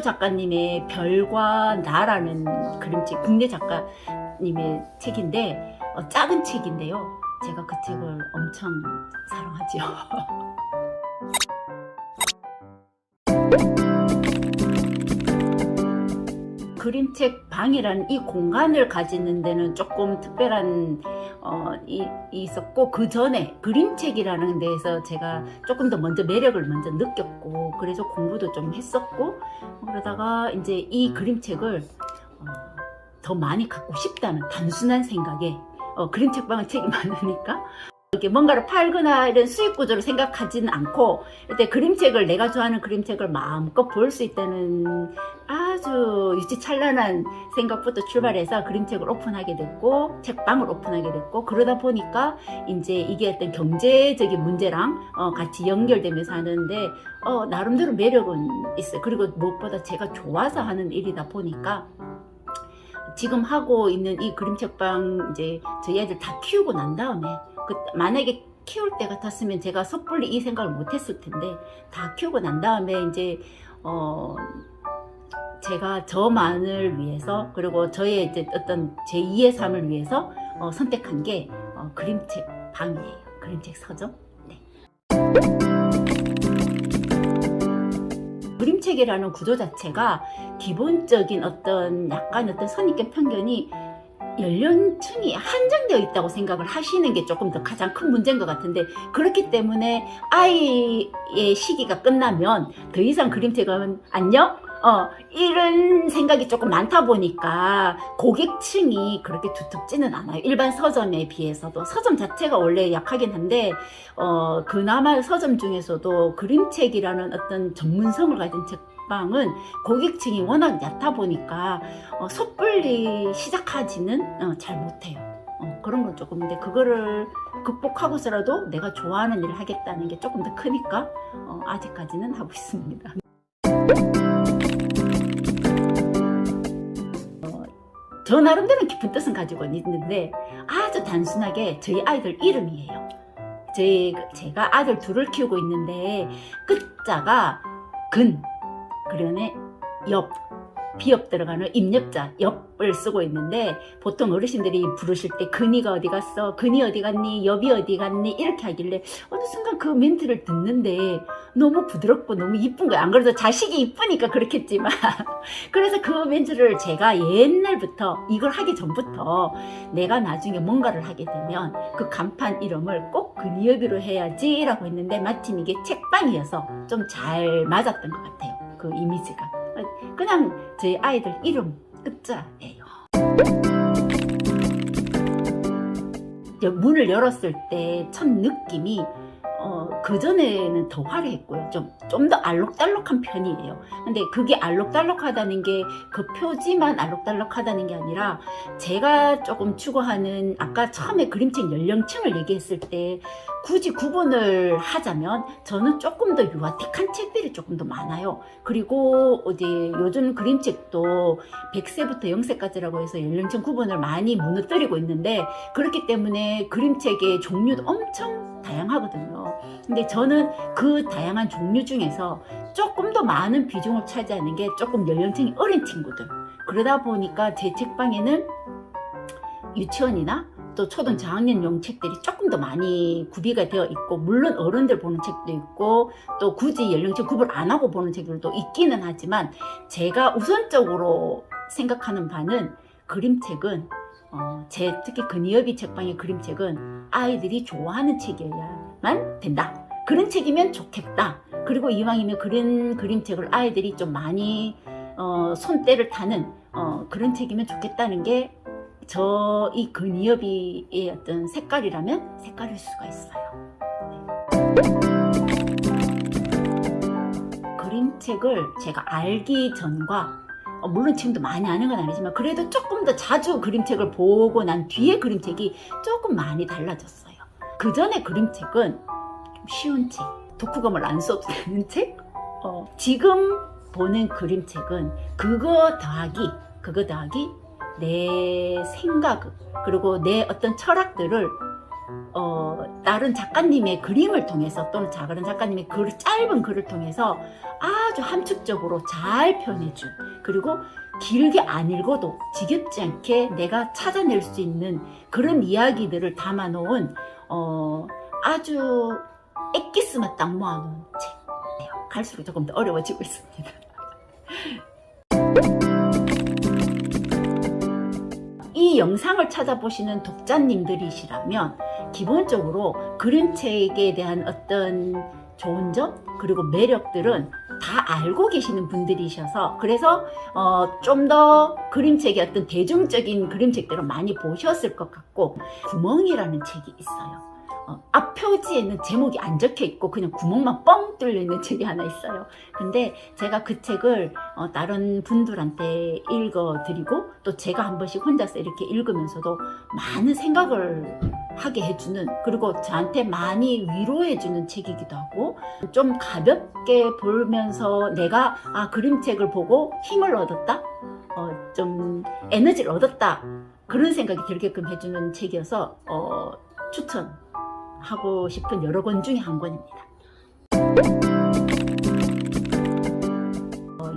작가님의 별과 나라는 그림책, 국내 작가님의 책인데 작은 책인데요. 제가 그 책을 엄청 사랑하죠. 그림책 방이라는 이 공간을 가지는 데는 조금 특별한 있었고, 그 전에 그림책이라는 데에서 제가 조금 더 먼저 매력을 먼저 느꼈고, 그래서 공부도 좀 했었고, 그러다가 이제 이 그림책을 더 많이 갖고 싶다는 단순한 생각에, 그림책 방은 책이 많으니까 이렇게 뭔가를 팔거나 이런 수익 구조를 생각하지는 않고, 일단 그림책을, 내가 좋아하는 그림책을 마음껏 볼 수 있다는 아주 유치찬란한 생각부터 출발해서 그림책을 오픈하게 됐고, 책방을 오픈하게 됐고, 그러다 보니까 이제 이게 어떤 경제적인 문제랑 같이 연결되면서 하는데 나름대로 매력은 있어요. 그리고 무엇보다 제가 좋아서 하는 일이다 보니까 지금 하고 있는 이 그림책방, 이제 저희 애들 다 키우고 난 다음에, 만약에 키울 때 같았으면 제가 섣불리 이 생각을 못 했을 텐데, 다 키우고 난 다음에 이제 제가 저만을 위해서, 그리고 저의 이제 어떤 제2의 삶을 위해서 선택한 게 그림책 방이에요. 그림책 서점. 네. 그림책이라는 구조 자체가 기본적인 약간 선입견 편견이 연령층이 한정되어 있다고 생각을 하시는 게 조금 더 가장 큰 문제인 것 같은데, 그렇기 때문에 아이의 시기가 끝나면 더 이상 그림책은 안녕? 이런 생각이 조금 많다 보니까 고객층이 그렇게 두텁지는 않아요. 일반 서점에 비해서도. 서점 자체가 원래 약하긴 한데, 그나마 서점 중에서도 그림책이라는 어떤 전문성을 가진 책방은 고객층이 워낙 얕아 보니까 섣불리 시작하지는 잘 못해요. 그런 건 조금, 근데 그거를 극복하고서라도 내가 좋아하는 일을 하겠다는 게 조금 더 크니까 아직까지는 하고 있습니다. 저 나름대로 깊은 뜻은 가지고 있는데, 아주 단순하게 저희 아이들 이름이에요. 제가 아들 둘을 키우고 있는데, 끝자가 근, 그러네 엽, 비엽 들어가는 입엽자, 엽을 쓰고 있는데, 보통 어르신들이 부르실 때 근이가 어디 갔어? 근이 어디 갔니? 엽이 어디 갔니? 이렇게 하길래 어느 순간 그 멘트를 듣는데 너무 부드럽고 너무 이쁜 거야. 안 그래도 자식이 이쁘니까 그렇겠지만 그래서 그 멘트를 제가 옛날부터, 이걸 하기 전부터, 내가 나중에 뭔가를 하게 되면 그 간판 이름을 꼭 근이엽으로 해야지 라고 했는데, 마침 이게 책방이어서 좀 잘 맞았던 것 같아요. 그 이미지가 그냥 제 아이들 이름 끝자예요. 문을 열었을 때 첫 느낌이 그전에는 더 화려했고요. 좀 더 알록달록한 편이에요. 근데 그게 알록달록하다는 게 그 표지만 알록달록하다는 게 아니라, 제가 조금 추구하는, 아까 처음에 그림책 연령층을 얘기했을 때 굳이 구분을 하자면 저는 조금 더 유아틱한 책들이 조금 더 많아요. 그리고 이제 요즘 그림책도 100세부터 0세까지라고 해서 연령층 구분을 많이 무너뜨리고 있는데, 그렇기 때문에 그림책의 종류도 엄청 다양하거든요. 근데 저는 그 다양한 종류 중에서 조금 더 많은 비중을 차지하는 게 조금 연령층이 어린 친구들. 그러다 보니까 제 책방에는 유치원이나 또 초등 저학년용 책들이 조금 더 많이 구비가 되어 있고, 물론 어른들 보는 책도 있고, 또 굳이 연령층 구분 안 하고 보는 책들도 있기는 하지만, 제가 우선적으로 생각하는 바는 그림책은 특히 근이엽이 책방의 그림책은 아이들이 좋아하는 책이어야만 된다. 그런 책이면 좋겠다. 그리고 이왕이면 그런 그림책을 아이들이 좀 많이 손때를 타는 그런 책이면 좋겠다는 게 이 근이엽이의 어떤 색깔이라면 색깔일 수가 있어요. 그림책을 제가 알기 전과, 물론 지금도 많이 아는 건 아니지만 그래도 조금 더 자주 그림책을 보고 난 뒤에 그림책이 조금 많이 달라졌어요. 그 전에 그림책은 좀 쉬운 책, 독후감을 안 써도 되는 책, 지금 보는 그림책은 그거 더하기 내 생각, 그리고 내 어떤 철학들을 다른 작가님의 그림을 통해서 또는 다른 작가님의 짧은 글을 통해서 아주 함축적으로 잘 표현해준, 그리고 길게 안 읽어도 지겹지 않게 내가 찾아낼 수 있는 그런 이야기들을 담아놓은 아주 엑기스만 딱 모아놓은 책이에요. 갈수록 조금 더 어려워지고 있습니다. 이 영상을 찾아보시는 독자님들이시라면 기본적으로 그림책에 대한 어떤 좋은 점 그리고 매력들은 다 알고 계시는 분들이셔서, 그래서 좀 더 그림책의 어떤 대중적인 그림책들을 많이 보셨을 것 같고, 구멍이라는 책이 있어요. 앞 표지에는 제목이 안 적혀 있고 그냥 구멍만 뻥 뚫려 있는 책이 하나 있어요. 근데 제가 그 책을 다른 분들한테 읽어드리고 또 제가 한 번씩 혼자서 이렇게 읽으면서도 많은 생각을 하게 해주는, 그리고 저한테 많이 위로해주는 책이기도 하고, 좀 가볍게 보면서 내가 그림책을 보고 힘을 얻었다, 좀 에너지를 얻었다, 그런 생각이 들게끔 해주는 책이어서 추천하고 싶은 여러 권 중에 한 권입니다.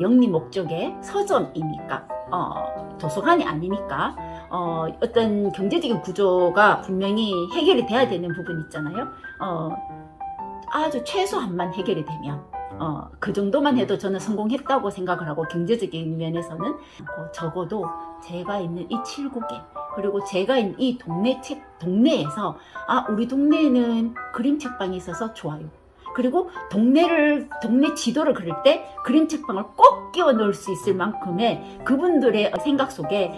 영리 목적의 서점이니까, 도서관이 아니니까 어떤 경제적인 구조가 분명히 해결이 돼야 되는 부분 있잖아요. 아주 최소한만 해결이 되면 그 정도만 해도 저는 성공했다고 생각을 하고, 경제적인 면에서는 적어도 제가 있는 이 7국에, 그리고 제가 있는 이 동네에서 우리 동네에는 그림책방이 있어서 좋아요. 그리고 동네 지도를 그릴 때 그림책방을 꼭 끼워 넣을 수 있을 만큼의 그분들의 생각 속에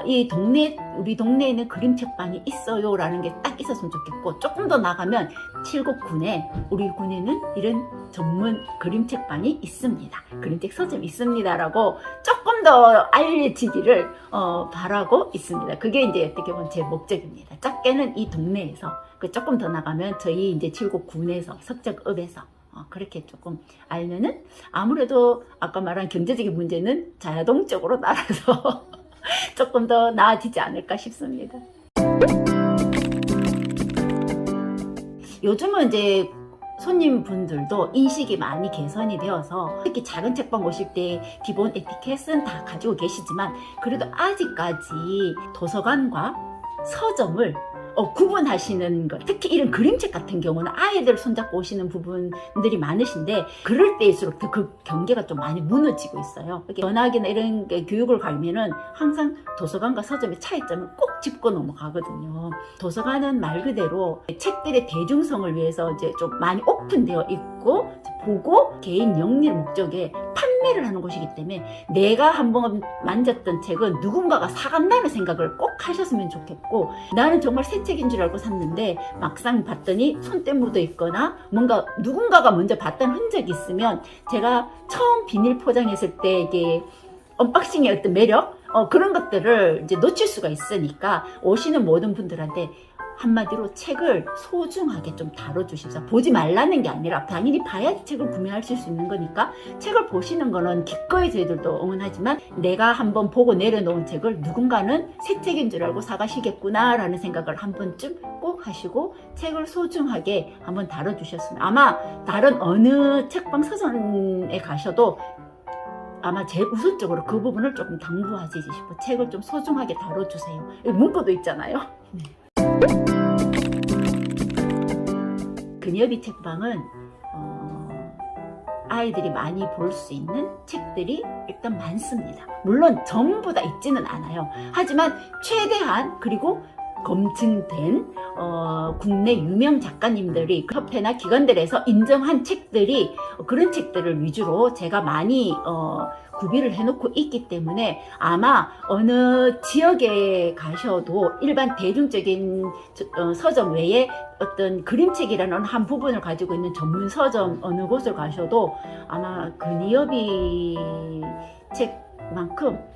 우리 동네에는 그림책방이 있어요 라는 게 딱 있었으면 좋겠고, 조금 더 나가면 칠곡군에, 우리 군에는 이런 전문 그림책방이 있습니다, 그림책 서점이 있습니다 라고 조금 더 알려지기를 바라고 있습니다. 그게 이제 어떻게 보면 제 목적입니다. 작게는 이 동네에서, 조금 더 나가면 저희 이제 칠곡군에서, 석적읍에서 그렇게 조금 알면은 아무래도 아까 말한 경제적인 문제는 자동적으로 날아서 조금 더 나아지지 않을까 싶습니다. 요즘은 이제 손님분들도 인식이 많이 개선이 되어서, 특히 작은 책방 오실 때 기본 에티켓은 다 가지고 계시지만, 그래도 아직까지 도서관과 서점을 구분하시는 것, 특히 이런 그림책 같은 경우는 아이들 손잡고 오시는 부분들이 많으신데, 그럴 때일수록 그 경계가 좀 많이 무너지고 있어요. 전학이나 이런 교육을 가면은 항상 도서관과 서점의 차이점을 꼭 짚고 넘어가거든요. 도서관은 말 그대로 책들의 대중성을 위해서 이제 좀 많이 오픈되어 있고, 보고 개인 영리 목적에 판매를 하는 곳이기 때문에, 내가 한번 만졌던 책은 누군가가 사간다는 생각을 꼭 하셨으면 좋겠고, 나는 정말 새 책인 줄 알고 샀는데 막상 봤더니 손때 묻어 있거나 뭔가 누군가가 먼저 봤던 흔적이 있으면, 제가 처음 비닐 포장했을 때 이게 언박싱의 어떤 매력, 그런 것들을 이제 놓칠 수가 있으니까, 오시는 모든 분들한테 한마디로 책을 소중하게 좀 다뤄주십사. 보지 말라는 게 아니라 당연히 봐야지 책을 구매하실 수 있는 거니까, 책을 보시는 거는 기꺼이 저희들도 응원하지만, 내가 한번 보고 내려놓은 책을 누군가는 새 책인 줄 알고 사가시겠구나 라는 생각을 한 번쯤 꼭 하시고, 책을 소중하게 한번 다뤄주셨으면, 아마 다른 어느 책방 서점에 가셔도 아마 제일 우선적으로 그 부분을 조금 당부하시지 싶어. 책을 좀 소중하게 다뤄주세요. 여기 문구도 있잖아요. 그녀비 책방은 아이들이 많이 볼 수 있는 책들이 일단 많습니다. 물론 전부 다 있지는 않아요. 하지만 최대한, 그리고 검증된 국내 유명 작가님들이 협회나 기관들에서 인정한 책들이, 그런 책들을 위주로 제가 많이 구비를 해놓고 있기 때문에, 아마 어느 지역에 가셔도 일반 대중적인 서점 외에 어떤 그림책이라는 한 부분을 가지고 있는 전문 서점 어느 곳을 가셔도 아마 그니어비 책만큼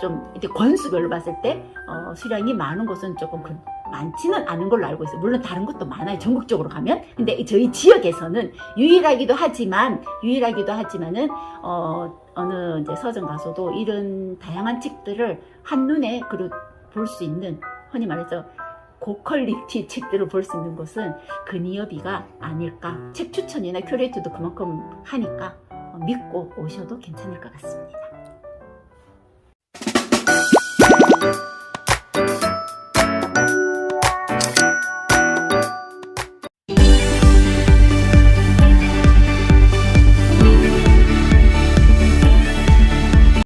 좀 이렇게 권수별로 봤을 때 수량이 많은 곳은 조금 많지는 않은 걸로 알고 있어요. 물론 다른 것도 많아요, 전국적으로 가면. 근데 저희 지역에서는 유일하기도 하지만은 어느 이제 서점 가서도 이런 다양한 책들을 한눈에 볼 수 있는, 흔히 말해서 고퀄리티 책들을 볼 수 있는 곳은 그니어비가 아닐까. 책 추천이나 큐레이터도 그만큼 하니까 믿고 오셔도 괜찮을 것 같습니다.